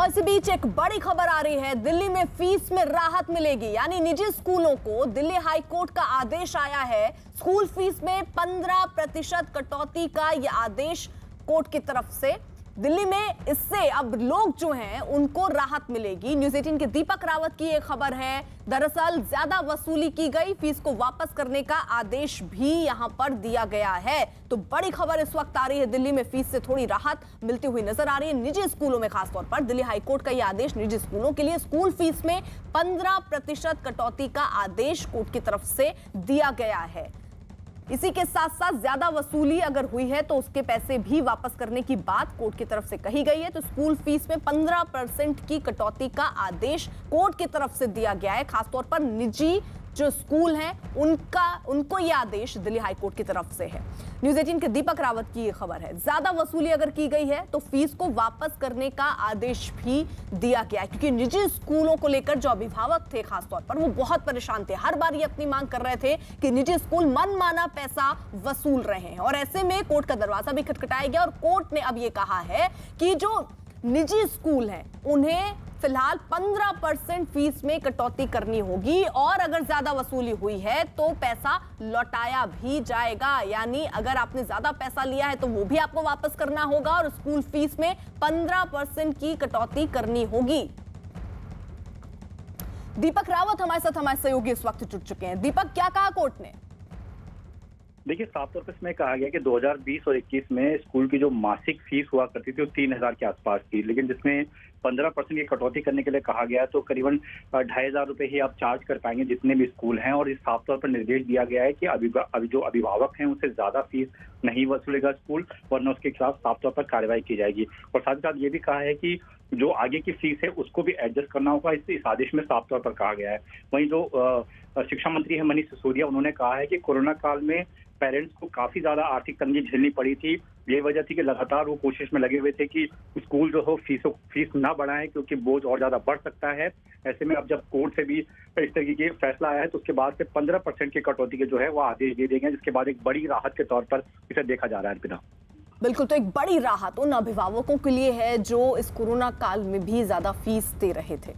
इसी बीच एक बड़ी खबर आ रही है। दिल्ली में फीस में राहत मिलेगी, यानी निजी स्कूलों को दिल्ली हाई कोर्ट का आदेश आया है। स्कूल फीस में 15% कटौती का यह आदेश कोर्ट की तरफ से दिल्ली में, इससे अब लोग जो हैं उनको राहत मिलेगी। न्यूज़ 18 के दीपक रावत की यह खबर है। दरअसल ज्यादा वसूली की गई, फीस को वापस करने का आदेश भी यहां पर दिया गया है। तो बड़ी खबर इस वक्त आ रही है, दिल्ली में फीस से थोड़ी राहत मिलती हुई नजर आ रही है निजी स्कूलों में। खासतौर पर दिल्ली हाईकोर्ट का यह आदेश निजी स्कूलों के लिए स्कूल फीस में 15% कटौती का आदेश कोर्ट की तरफ से दिया गया है। इसी के साथ साथ ज्यादा वसूली अगर हुई है तो उसके पैसे भी वापस करने की बात कोर्ट की तरफ से कही गई है। तो स्कूल फीस में 15% की कटौती का आदेश कोर्ट की तरफ से दिया गया है। खासतौर पर निजी जो स्कूल हैं उनको यह आदेश दिल्ली हाईकोर्ट की तरफ से है। न्यूज़ 18 के दीपक रावत की यह खबर है। ज्यादा वसूली अगर की गई है तो फीस को वापस करने का आदेश भी दिया गया है, क्योंकि निजी स्कूलों को लेकर जो अभिभावक थे खासतौर पर वो बहुत परेशान थे। हर बार ये अपनी मांग कर रहे थे कि निजी स्कूल मनमाना पैसा वसूल रहे हैं, और ऐसे में कोर्ट का दरवाजा भी खटखटाया गया और कोर्ट ने अब ये कहा है कि जो निजी स्कूल हैं उन्हें फिलहाल 15% फीस में कटौती करनी होगी, और अगर ज्यादा वसूली हुई है तो पैसा लौटाया भी जाएगा। यानी अगर आपने ज्यादा पैसा लिया है तो वो भी आपको वापस करना होगा, और स्कूल फीस में 15% की कटौती करनी होगी। दीपक रावत हमारे साथ, हमारे सहयोगी इस वक्त जुड़ चुके हैं। दीपक, क्या कहा कोर्ट ने? देखिए, साफ तौर पर इसमें कहा गया कि 2020 और 21 में स्कूल की जो मासिक फीस हुआ करती थी वो 3000 के आसपास थी, लेकिन जिसमें 15% की कटौती करने के लिए कहा गया तो करीबन 2500 रुपए ही आप चार्ज कर पाएंगे जितने भी स्कूल हैं। और इस साफ तौर पर निर्देश दिया गया है कि अभी जो अभिभावक हैं उससे ज्यादा फीस नहीं वसूलेगा स्कूल, वरना उसके खिलाफ साफ तौर पर कार्रवाई की जाएगी। और साथ ही साथ ये भी कहा है कि जो आगे की फीस है उसको भी एडजस्ट करना होगा, इस आदेश में साफ तौर पर कहा गया है। वहीं जो शिक्षा मंत्री है मनीष सिसोदिया, उन्होंने कहा है कि कोरोना काल में पेरेंट्स को काफी ज्यादा आर्थिक तंगी झेलनी पड़ी थी। ये वजह थी कि लगातार वो कोशिश में लगे हुए थे कि स्कूल जो हो फीस ना बढ़ाएं, क्योंकि बोझ और ज्यादा बढ़ सकता है। ऐसे में अब जब कोर्ट से भी इस तरीके के फैसला आया है तो उसके बाद से 15% की कटौती के जो है वो आदेश दे देंगे, जिसके बाद एक बड़ी राहत के तौर पर इसे देखा जा रहा है। अर्पिता, बिल्कुल, तो एक बड़ी राहत उन अभिभावकों के लिए है जो इस कोरोना काल में भी ज्यादा फीस दे रहे थे।